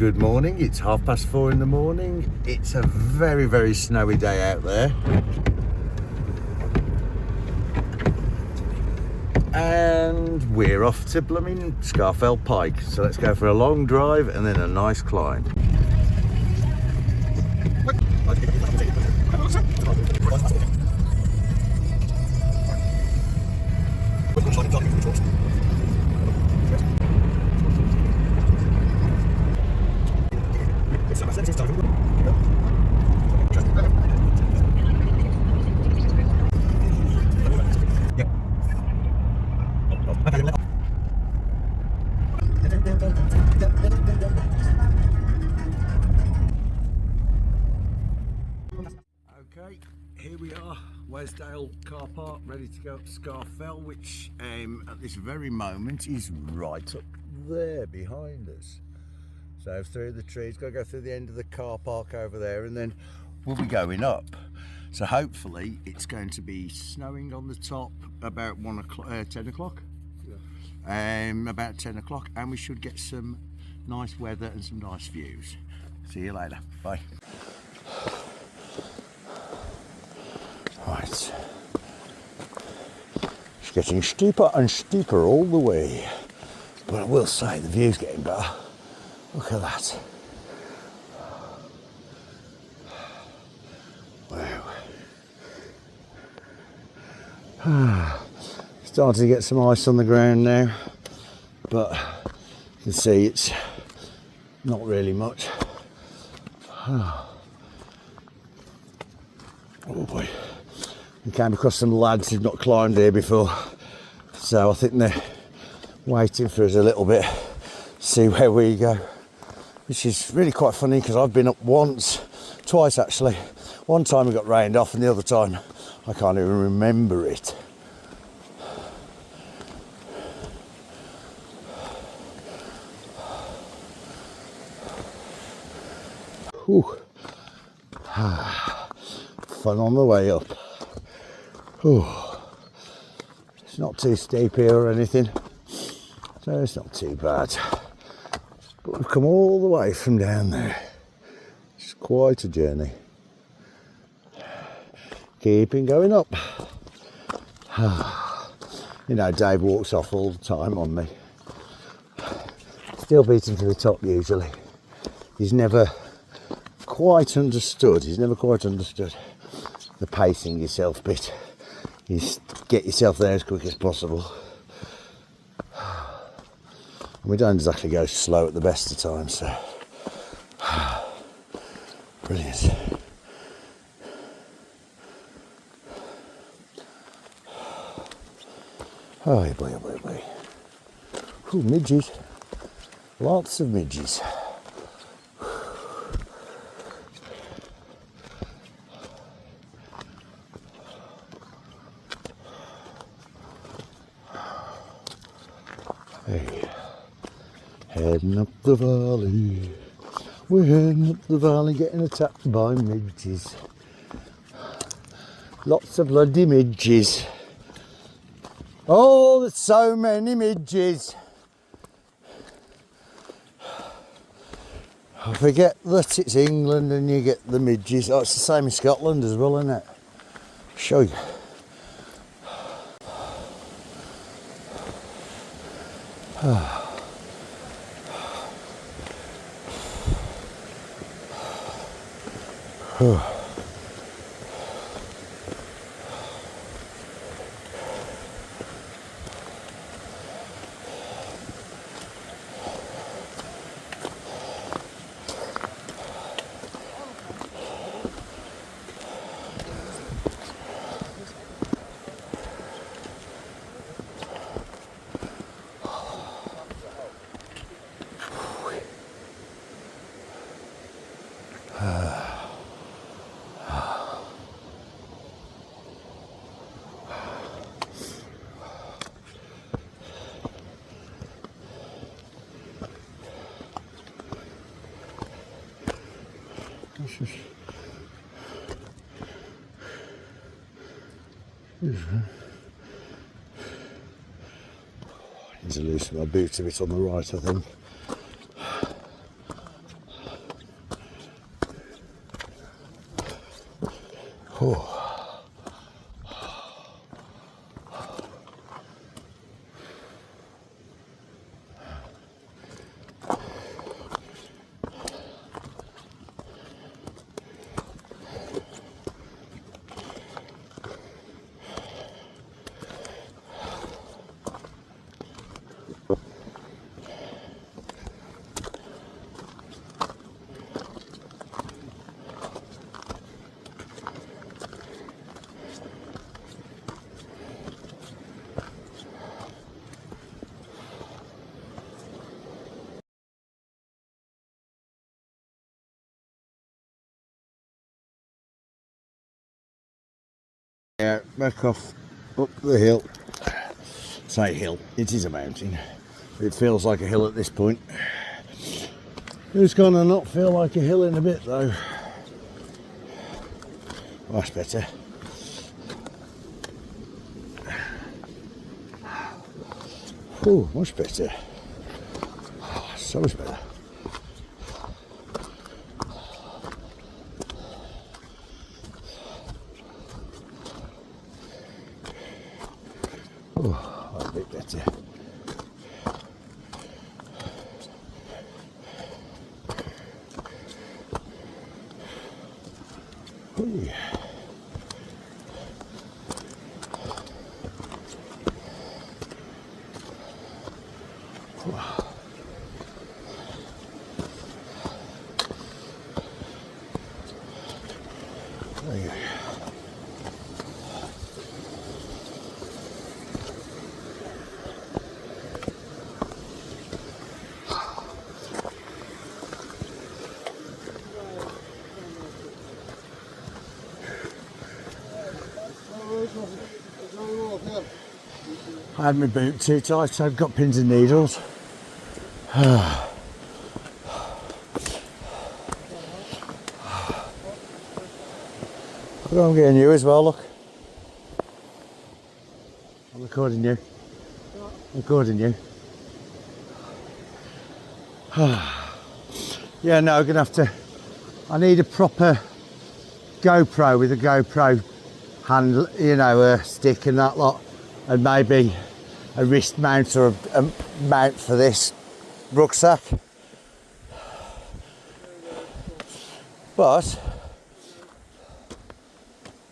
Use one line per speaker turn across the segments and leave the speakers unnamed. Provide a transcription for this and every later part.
Good morning, it's 4:30 in the morning. It's a very, very snowy day out there. And we're off to blooming Scafell Pike. So let's go for a long drive and then a nice climb. Okay, here we are, Wasdale car park, ready to go up Scafell, which at this very moment is right up there behind us. So through the trees, got to go through the end of the car park over there, and then we'll be going up. So hopefully it's going to be snowing on the top about 10 o'clock. Yeah. About 10 o'clock, and we should get some nice weather and some nice views. See you later. Bye. Right. It's getting steeper and steeper all the way. But I will say the view's getting better. Look at that. Wow. Starting to get some ice on the ground now, but you can see it's not really much. Oh boy. We came across some lads who've not climbed here before, so I think they're waiting for us a little bit, see where we go, which is really quite funny because I've been up twice actually. One time we got rained off, and the other time I can't even remember it. Whew. Fun on the way up. Whew. It's not too steep here or anything, so it's not too bad. But we've come all the way from down there. It's quite a journey. Keeping going up. You know, Dave walks off all the time on me. Still beating to the top usually. He's never quite understood the pacing yourself bit. You get yourself there as quick as possible. We don't exactly go slow at the best of times, so brilliant. Oh boy, oh boy, oh boy. Ooh, midges. Lots of midges. Hey, heading up the valley. We're heading up the valley, getting attacked by midges. Lots of bloody midges. Oh, there's so many midges. I forget that it's England and you get the midges. Oh, it's the same in Scotland as well, isn't it? I'll show you. I need to loosen my boots a bit on the right, I think. Oh. Yeah, back off up the hill. Say hill, it is a mountain. It feels like a hill at this point. It's gonna not feel like a hill in a bit though. That's better. Oh, much better. Oh, so much better. Oh, that's a bit better. Oh, yeah. There you go. I had my boot too tight, so I've got pins and needles. I'll go and getting you as well, look. I'm recording you. Recording you. Yeah, no, I'm gonna have to. I need a proper GoPro with a GoPro handle, you know, a stick and that lot, and maybe a wrist mount or a mount for this rucksack. But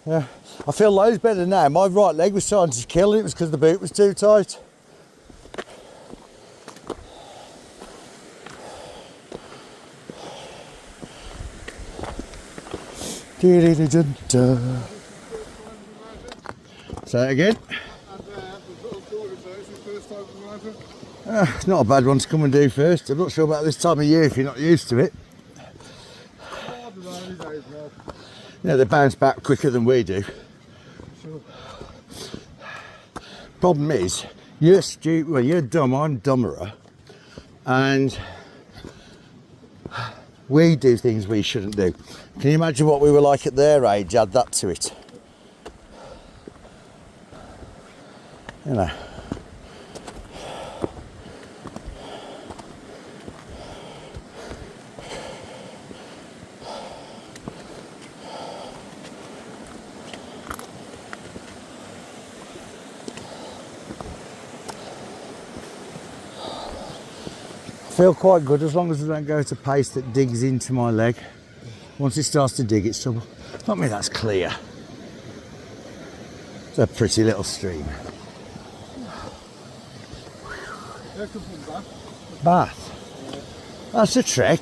yeah, I feel loads better now. My right leg was starting to kill, and it was because the boot was too tight. Say it again. It's not a bad one to come and do first. I'm not sure about this time of year if you're not used to it. Yeah, they bounce back quicker than we do. Problem is, you're stupid. Well, you're dumb. I'm dumberer, and we do things we shouldn't do. Can you imagine what we were like at their age? Add that to it. You know. I feel quite good as long as I don't go at a pace that digs into my leg. Once it starts to dig, it's trouble. Not me, that's clear. It's a pretty little stream. Bath? That's a trek.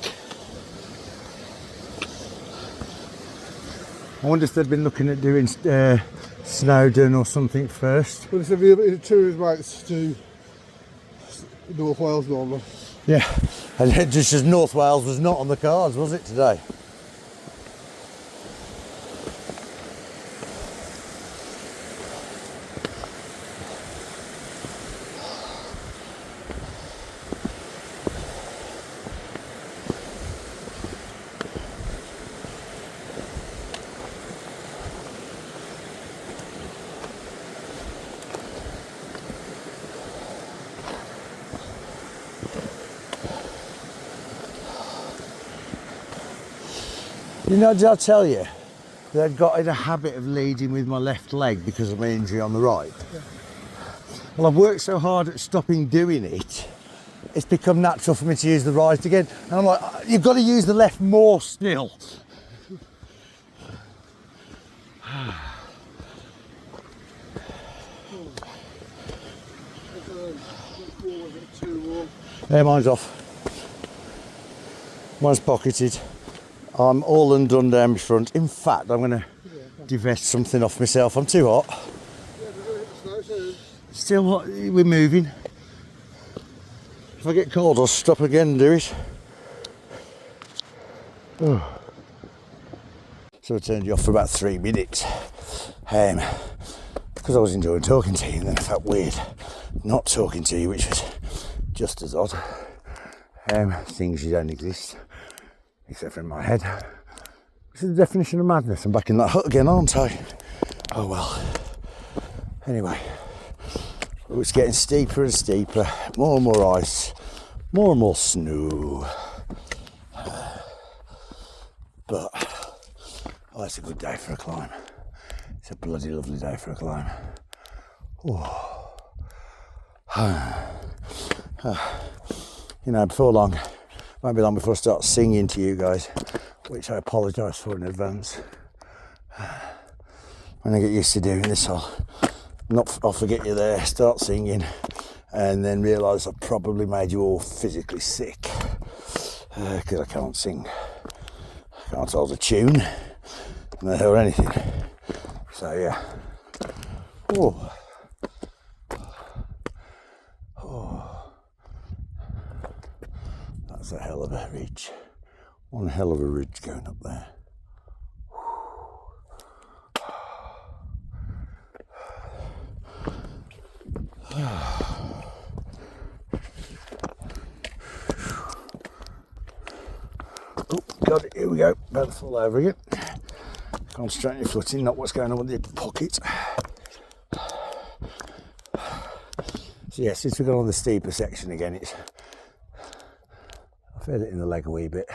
I wonder if they'd been looking at doing Snowdon or something first.
Well, it's a tourist mates to North Wales normally.
Yeah, and just as North Wales was not on the cards, was it, today? You know, did I tell you I'd got in a habit of leading with my left leg because of my injury on the right.
Yeah.
Well, I've worked so hard at stopping doing it, it's become natural for me to use the right again. And I'm like, you've got to use the left more still. Yeah, mine's off. Mine's pocketed. I'm all undone down my front. In fact, I'm going to divest something off myself. I'm too hot. Still hot. We're moving. If I get cold, I'll stop again and do it. Oh. So I turned you off for about 3 minutes. Because I was enjoying talking to you, and then I felt weird not talking to you, which was just as odd. Things you don't exist, except for in my head. This is the definition of madness. I'm back in that hut again, aren't I? Oh well. Anyway, it's getting steeper and steeper, more and more ice, more and more snow. But it's a good day for a climb. It's a bloody lovely day for a climb. Oh. You know, before long, won't be long before I start singing to you guys, which I apologise for in advance. When I get used to doing this, I'll forget you there, start singing, and then realise I've probably made you all physically sick because I can't sing. I can't hold a tune, or anything. So yeah. Oh. That's a hell of a ridge. One hell of a ridge going up there. Oh, got it, here we go. About to fall over again. Concentrate on your footing, not what's going on with your pocket. So yeah, since we've gone on the steeper section again, I feel it in the leg a wee bit.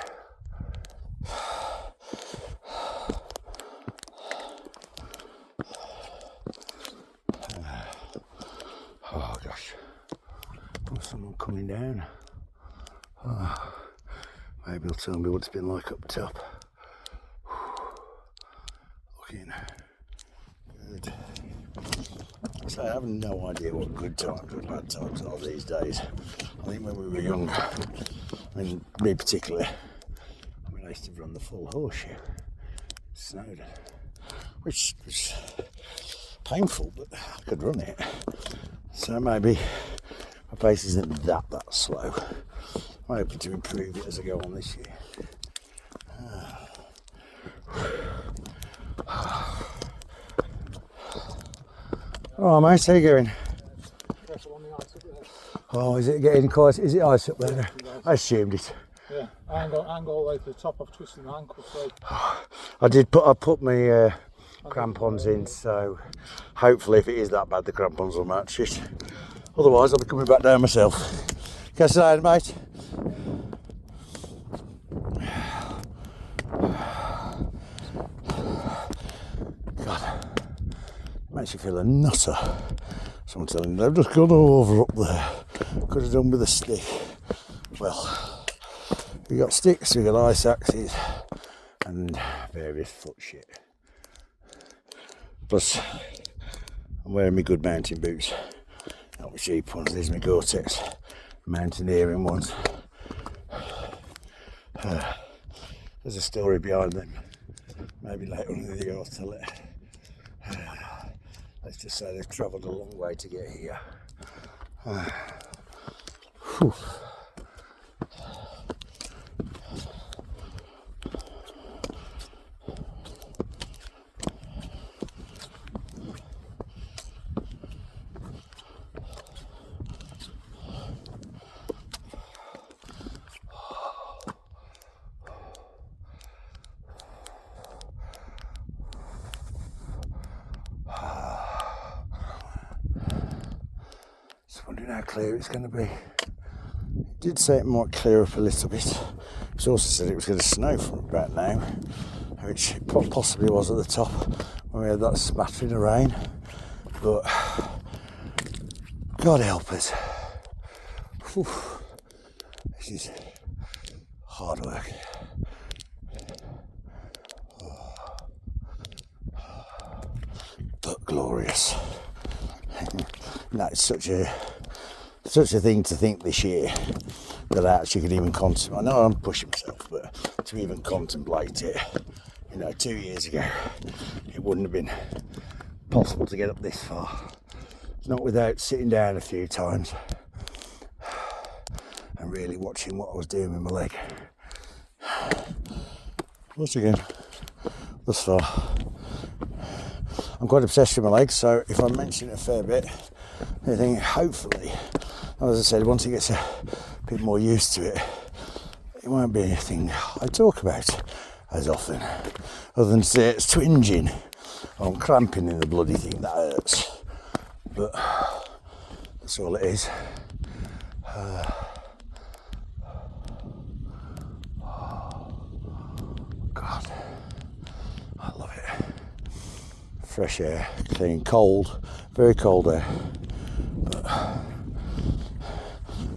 Oh gosh, there's someone coming down. Oh, maybe he'll tell me what it's been like up top. Looking good. So I have no idea what good times or bad times are these days. I think when we were young, me particularly, I used to run the full horseshoe. It snowed, which was painful, but I could run it. So maybe my pace isn't that slow. I'm hoping to improve it as I go on this year. Oh mate, how you going? Oh, is it getting quite, is it ice up there? I assumed it.
Yeah, I ain't got all the way to the top, I've twisted my ankle, so...
I put my crampons in, so hopefully if it is that bad the crampons will match it. Otherwise I'll be coming back down myself. Catch you later, mate. God, makes you feel a nutter. Someone telling me they've just gone over up there. Could have done with a stick. Well, we got sticks, we got ice axes, and various foot shit. Plus, I'm wearing my good mountain boots. Not my cheap ones, these are my Gore-Tex mountaineering ones. There's a story behind them. Maybe later on in the video I'll tell it. Let's just say they've travelled a long way to get here. Whew. Just wondering how clear it's going to be. It did say it might clear up a little bit. It also said it was going to snow from about now. which it possibly was at the top when we had that smattering of rain. But God help us. Whew. This is hard work. But glorious. That's such a thing to think this year, that I actually could even contemplate. I know I'm pushing myself, but to even contemplate it, 2 years ago, it wouldn't have been possible to get up this far. Not without sitting down a few times and really watching what I was doing with my leg. Once again, thus far, I'm quite obsessed with my legs, so if I mention it a fair bit, I think hopefully, as I said, once it gets a bit more used to it, it won't be anything I talk about as often, other than say it's twinging or I'm cramping in the bloody thing, that hurts. But that's all it is. God, I love it. Fresh air, clean, cold, very cold air. But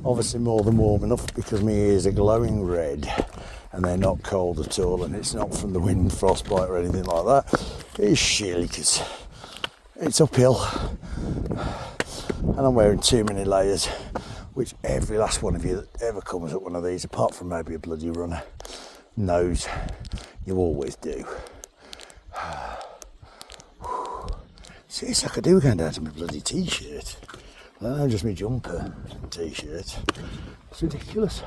obviously more than warm enough, because my ears are glowing red and they're not cold at all, and it's not from the wind, frostbite or anything like that. It's sheerly because it's uphill and I'm wearing too many layers, which every last one of you that ever comes up one of these, apart from maybe a bloody runner, knows you always do. See, it's like I do going down to my bloody t-shirt. No, just my jumper and t-shirt. It's ridiculous.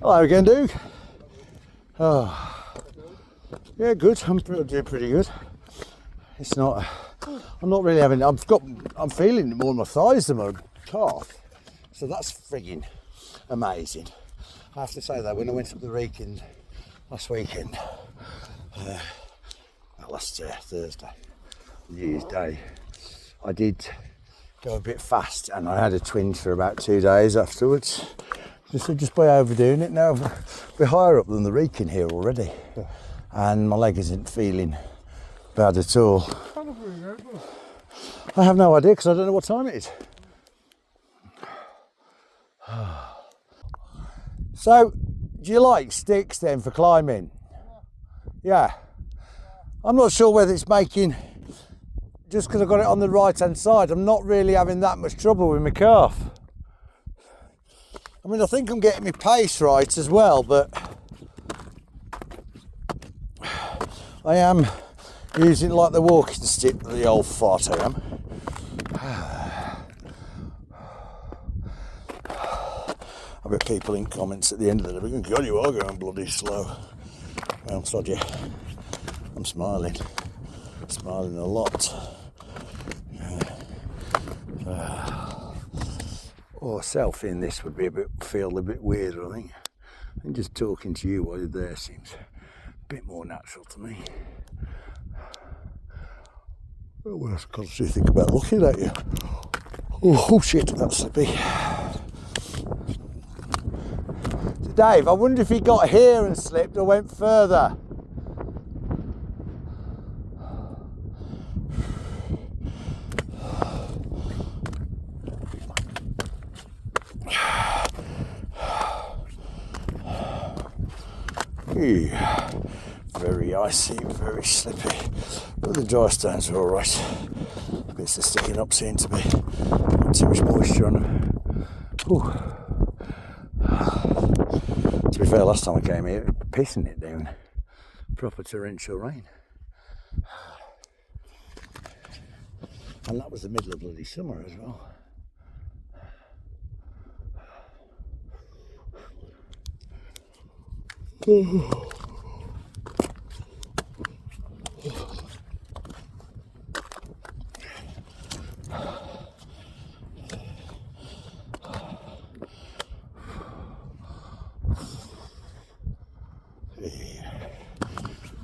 Hello again, Duke. Oh, yeah, good. I'm doing pretty good. It's not. I'm not really having. I'm feeling it more in my thighs than my calf. So that's frigging amazing. I have to say though, when I went up the Wrekin last weekend, last Thursday, New Year's Day, I did go a bit fast, and I had a twinge for about 2 days afterwards. Just by overdoing it. Now we're higher up than the Wrekin here already, and my leg isn't feeling bad at all. I have no idea because I don't know what time it is. So, do you like sticks then for climbing? Yeah. I'm not sure whether it's making, just because I've got it on the right hand side, I'm not really having that much trouble with my calf. I mean, I think I'm getting my pace right as well, but I am using like the walking stick, the old fart I am. I bet people in comments at the end of the day going, God, you are going bloody slow. Well, sod you. I'm smiling a lot. Selfie in this would be feel a bit weirder, I think. And just talking to you while you're there seems a bit more natural to me. Well, I've got to think about looking at you. Oh shit, that's slippy. So Dave, I wonder if he got here and slipped or went further. Very icy, very slippy, but the dry stones are alright. Bits of sticking up seem to be not too much moisture on them. Whew. To be fair, last time I came here, pissing it down, proper torrential rain, and that was the middle of bloody summer as well.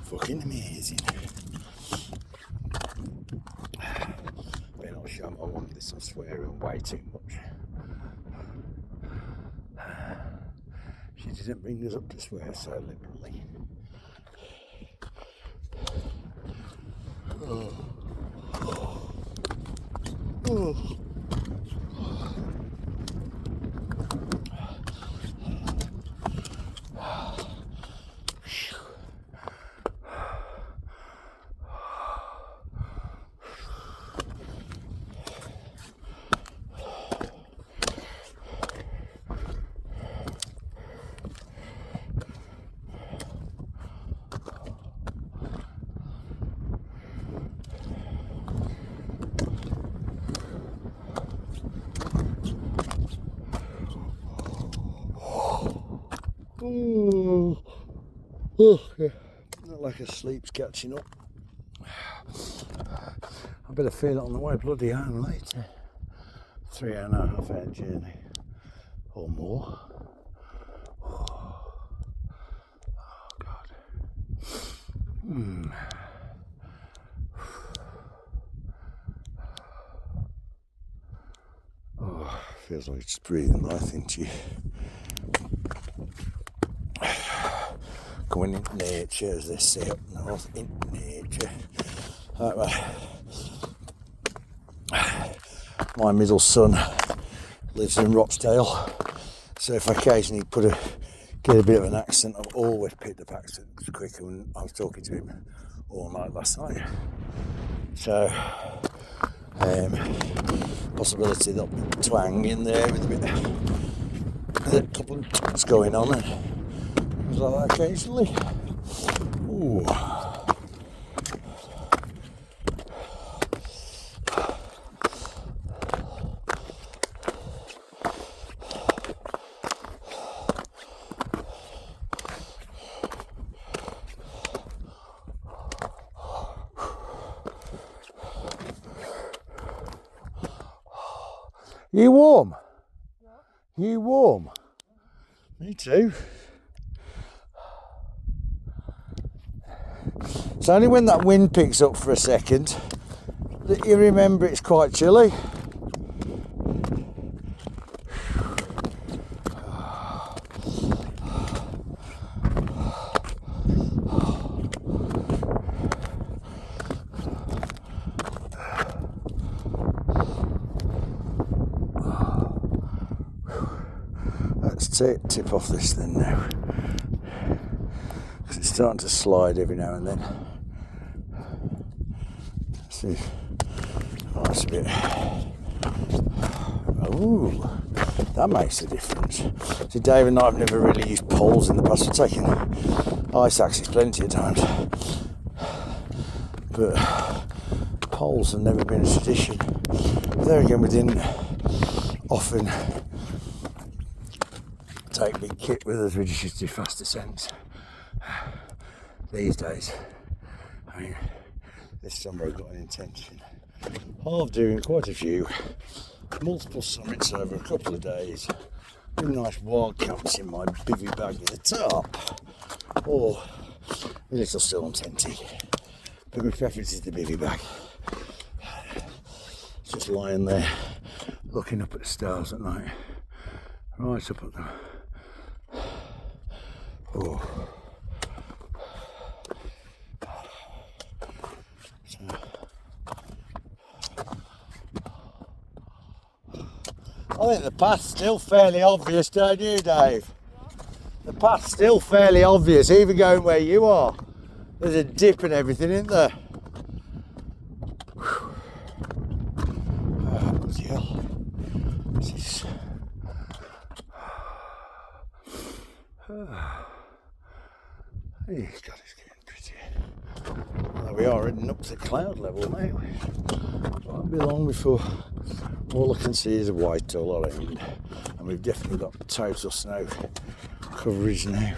Fucking amazing. Better not show my mum this, I'm swearing way too much. She didn't bring us up to swear so liberally. Oh, yeah. Not like a sleep's catching up. I better feel it on the way bloody home later. 3.5 hour journey or more. Oh God. Oh, feels like it's breathing life into you. Going into nature, as they say up north, into nature. My middle son lives in Rochdale, so if I occasionally get a bit of an accent, I've always picked up accents quicker when I was talking to him all night last night. So, possibility there'll be twang in there with a couple of tunes going on and things like that occasionally. Ooh. You warm? What? You warm? Me too. It's only when that wind picks up for a second that you remember it's quite chilly. Let's tip off this then now, because it's starting to slide every now and then. See, oh, that's a bit. Oh, that makes a difference. See, Dave and I have never really used poles in the past. We've taken ice axes plenty of times, but poles have never been a tradition. There again, we didn't often take big kit with us, we just used to do fast ascents. These days, I mean, this summer I've got an intention of doing quite a few, multiple summits over a couple of days, with nice wildcats in my bivvy bag at the top, or a little storm tenty, but my preference is the bivvy bag. Just lying there, looking up at the stars at night, right up at them. Oh. I think the path's still fairly obvious, don't you, Dave? The path's still fairly obvious, even going where you are. There's a dip and everything, isn't there? Oh, bloody hell. This is... Hey, God, it's getting pretty. Well, we are heading up to cloud level now. It won't be long before all I can see is a white all around, and we've definitely got total snow coverage now.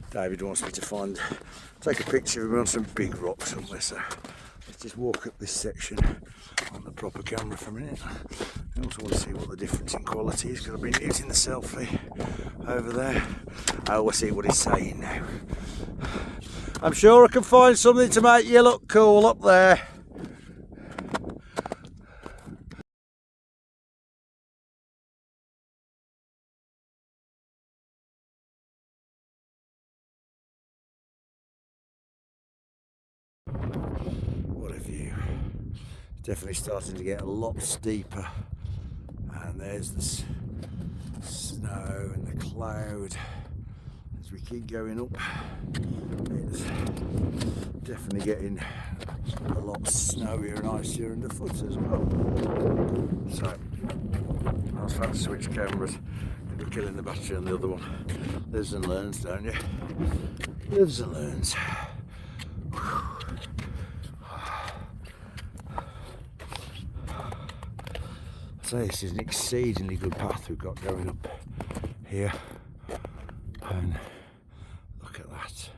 David wants me to take a picture of him on some big rocks somewhere, so let's just walk up this section on the proper camera for a minute. I also want to see what the difference in quality is, because I've been using the selfie over there. I will see what he's saying now. I'm sure I can find something to make you look cool up there. Definitely starting to get a lot steeper. And there's the snow and the cloud. As we keep going up, it's definitely getting a lot snowier and icier underfoot as well. So I'll have to switch cameras. End up killing the battery on the other one. Lives and learns, don't you? Lives and learns. So this is an exceedingly good path we've got going up here, and look at that.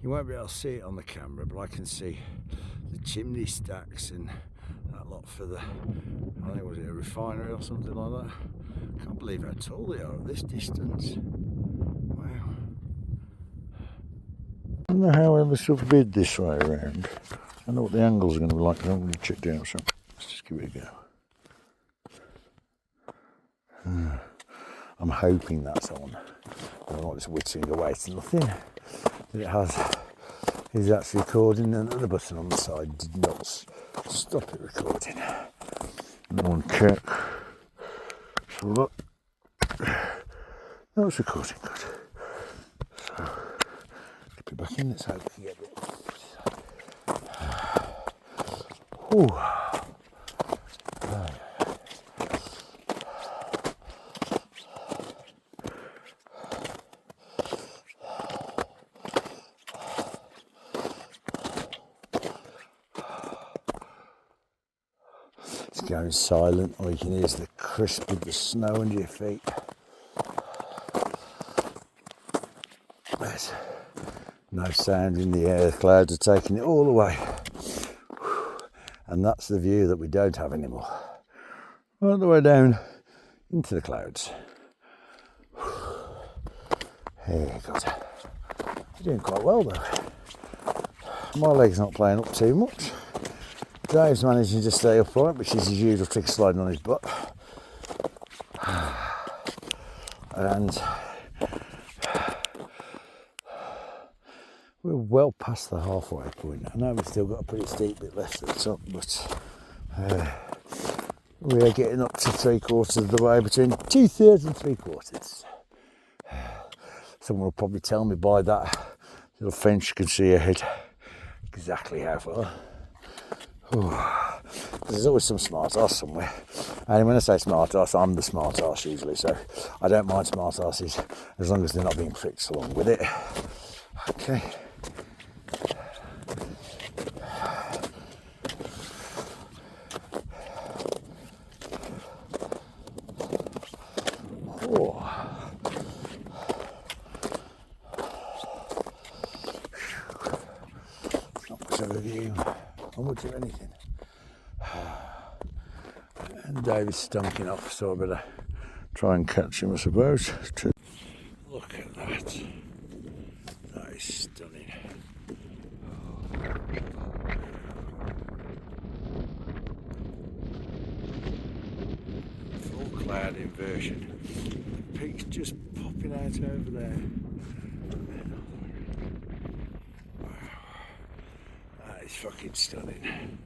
You won't be able to see it on the camera, but I can see the chimney stacks and that lot for the, I think was it a refinery or something like that. Can't believe how tall they are at this distance. Wow. I don't know how I ever forbid this way around. I know what the angles are going to be like. I'm going to check down, so let's just give it a go. I'm hoping that's on. I don't want this whittling away to nothing. It is actually recording, and the button on the side did not stop it recording. One check. So look, that was recording good. So dip it back in. Let's hope we can get it. Ooh. It's going silent. All you can hear is the crisp of the snow under your feet. There's no sound in the air. The clouds are taking it all away. And that's the view that we don't have anymore. All the way down into the clouds. Hey, God. You're doing quite well though. My leg's not playing up too much. Dave's managing to stay upright, which is his usual trick, sliding on his butt. And we're well past the halfway point. I know we've still got a pretty steep bit left at the top, but we are getting up to 3/4 of the way, between 2/3 and 3/4. Someone will probably tell me by that little fence you can see ahead exactly how far. There's always some smart ass somewhere, and when I say smart ass, I'm the smart ass usually, so I don't mind smart asses as long as they're not being pricks along with it. Okay. Not much of a view, not much of anything. And David's stunking off, so I better try and catch him, I suppose. Look at that. That is stunning. Full cloud inversion. The peak's just popping out over there. Wow. That is fucking stunning.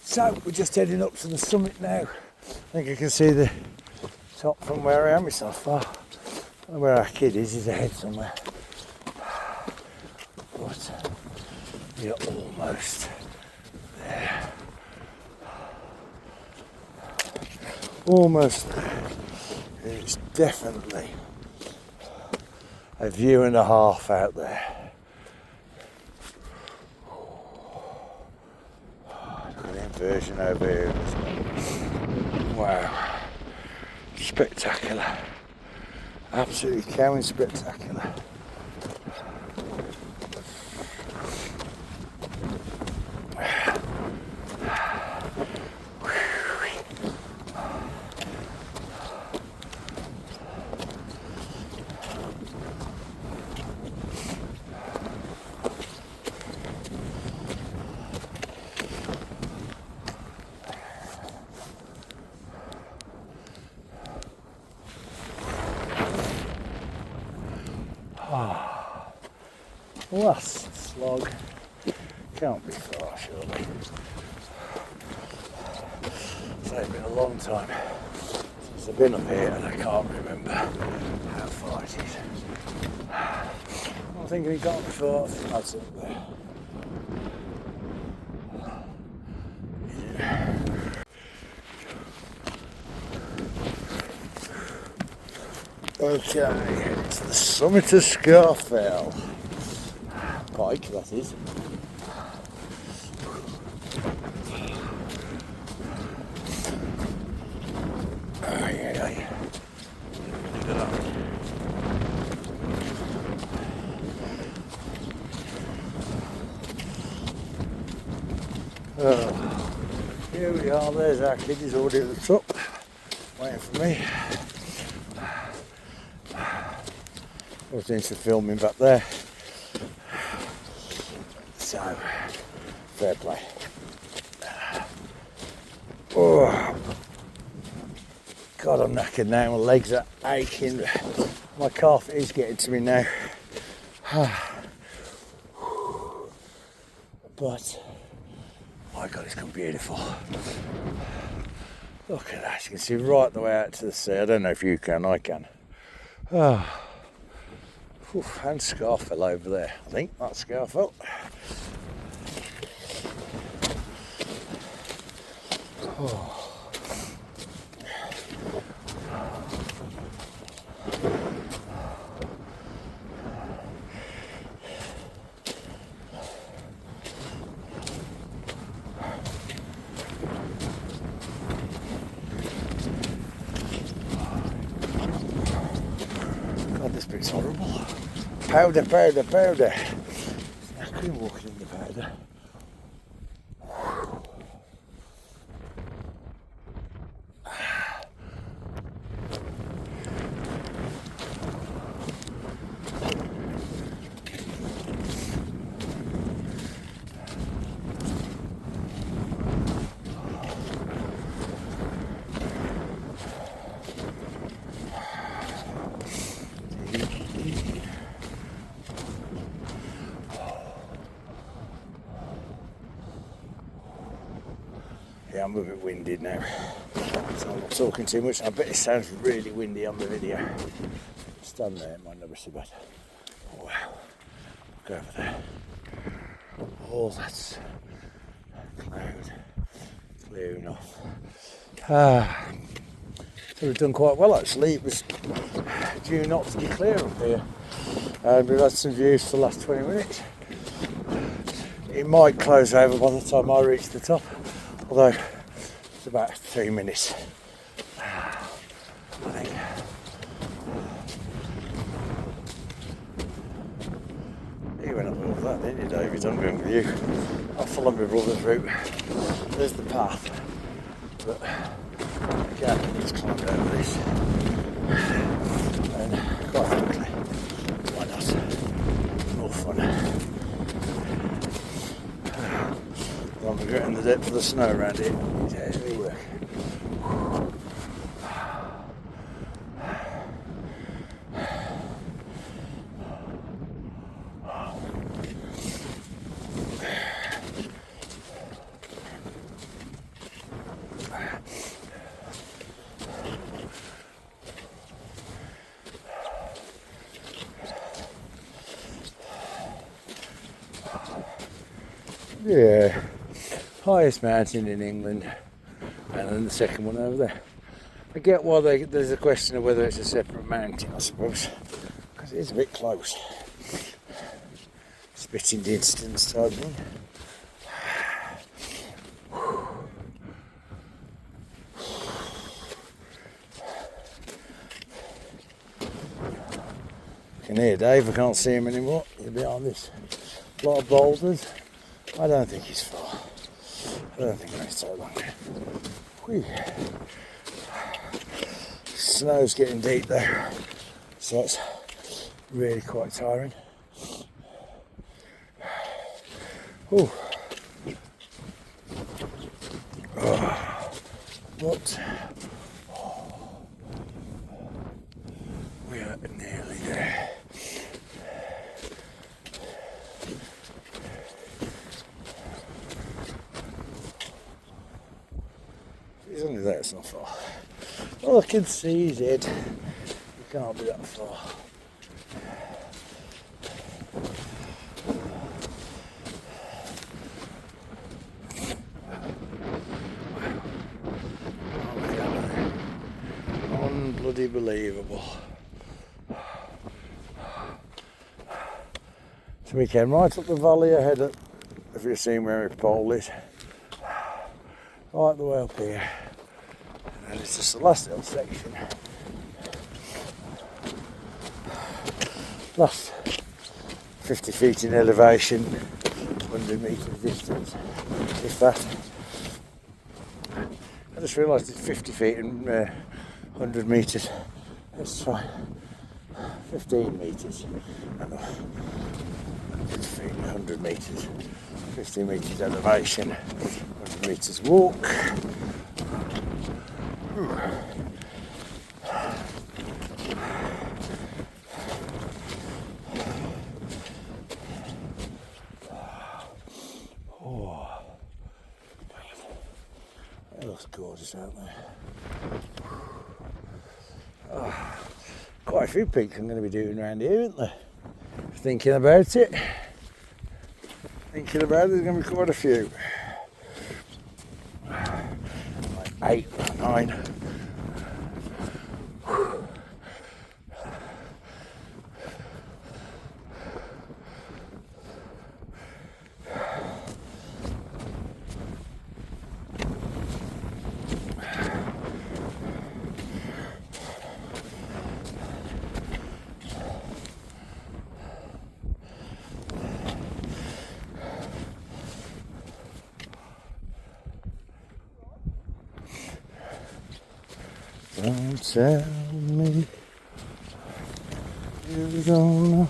So we're just heading up to the summit now. I think I can see the top from where I am. It's not far. Where our kid is ahead somewhere. But we're almost there. Almost there. It's definitely a view and a half out there. Look at the inversion over here. Wow. Spectacular. Absolutely cowing spectacular. last slog. Can't be far, surely. So it's been a long time since I've been up here and I can't remember how far it is. I'm thinking it can't be far. I think that's up there. Okay, it's the summit of Scafell Pike, that is. Here we are, there's our kid, he's already at the top, waiting for me. I was doing some filming back there, so fair play. Oh, God, I'm knackered now, my legs are aching, my calf is getting to me now. But my God, it's gone beautiful. Look at that, you can see right the way out to the sea. I don't know if you can, I can. And Scafell over there. I think that's Scafell. God, this bit's horrible. Powder, powder, powder. I couldn't walk in the powder. Yeah, I'm a bit winded now, so I'm not talking too much. I bet it sounds really windy on the video. Stand there, it might not be so bad. Oh, wow, look over there. Oh, that's cloud clearing off. So we've done quite well actually. It was due not to be clear up here, and we've had some views for the last 20 minutes. It might close over by the time I reach the top. Although it's about 3 minutes, I think. You went up over that, didn't you, David? I'm going with you. I'll follow my brother's route. There's the path, but again, I just climbed over this, and quite frankly, why not? More fun. I'm regretting the depth of the snow around here. It's heavy work. Yeah. Highest mountain in England, and then the second one over there. I get why there's a question of whether it's a separate mountain, I suppose, because it is a bit close. Spitting distance type thing. I can hear Dave, I can't see him anymore. He's behind this lot of boulders. I don't think he's far. I don't think it's so long. Whew. Snow's getting deep there, so it's really quite tiring. Ooh. But we are nearly there. He's only there, it's not far. All I can see is it. You can't be that far. Unbloody believable. So we came right up the valley ahead of, if you've seen where my pole is, right the way up here, and it's just the last little section, last 50 feet in elevation, 100 metres distance, if that. I just realised it's 50 feet and 100 metres. Let's try 15 metres. 100 metres, 50 metres elevation, 100 metres walk. Oh, that looks gorgeous out there. Oh, quite a few peaks I'm going to be doing around here, isn't there? Thinking about it. There's going to be quite a few. Like 8 or 9. Don't tell me you don't know.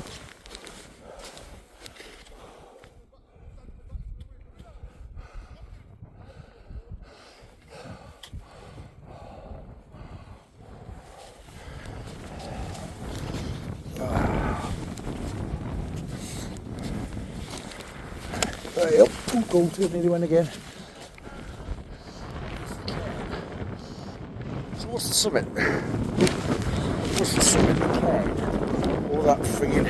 Hurry up, go to nearly one again. What's the summit? What's the summit of the cave? All that friggin'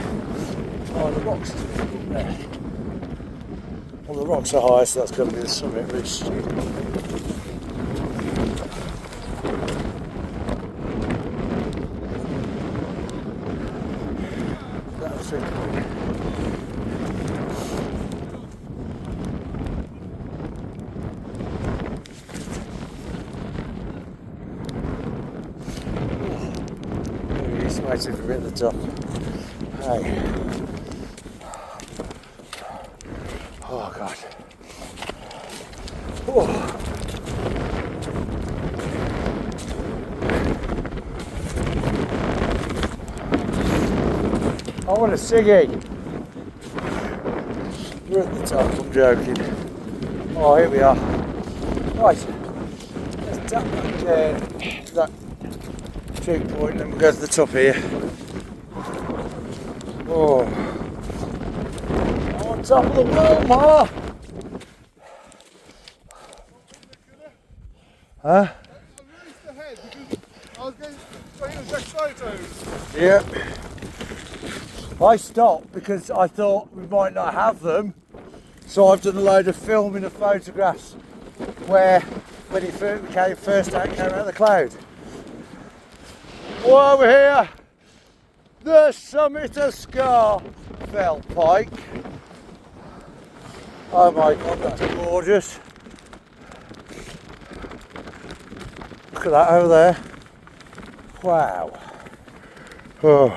the rocks up there. Well, the rocks are high, so that's going to be the summit, really stupid. That's it. Waiting for a bit at the top. Hey. Oh God. Oh. I want a ciggy. We're at the top, I'm joking. Oh, here we are. Right. Let's tap that check point and then we'll go to the top here. Oh, I'm on top of the world, Ma! Huh?
I was going to take photos.
Yeah. I stopped because I thought we might not have them, so I've done a load of filming of photographs where when it first came out of the cloud. Well, over here, the summit of Scafell Pike. Oh my God, that's gorgeous. Look at that over there. Wow. Oh.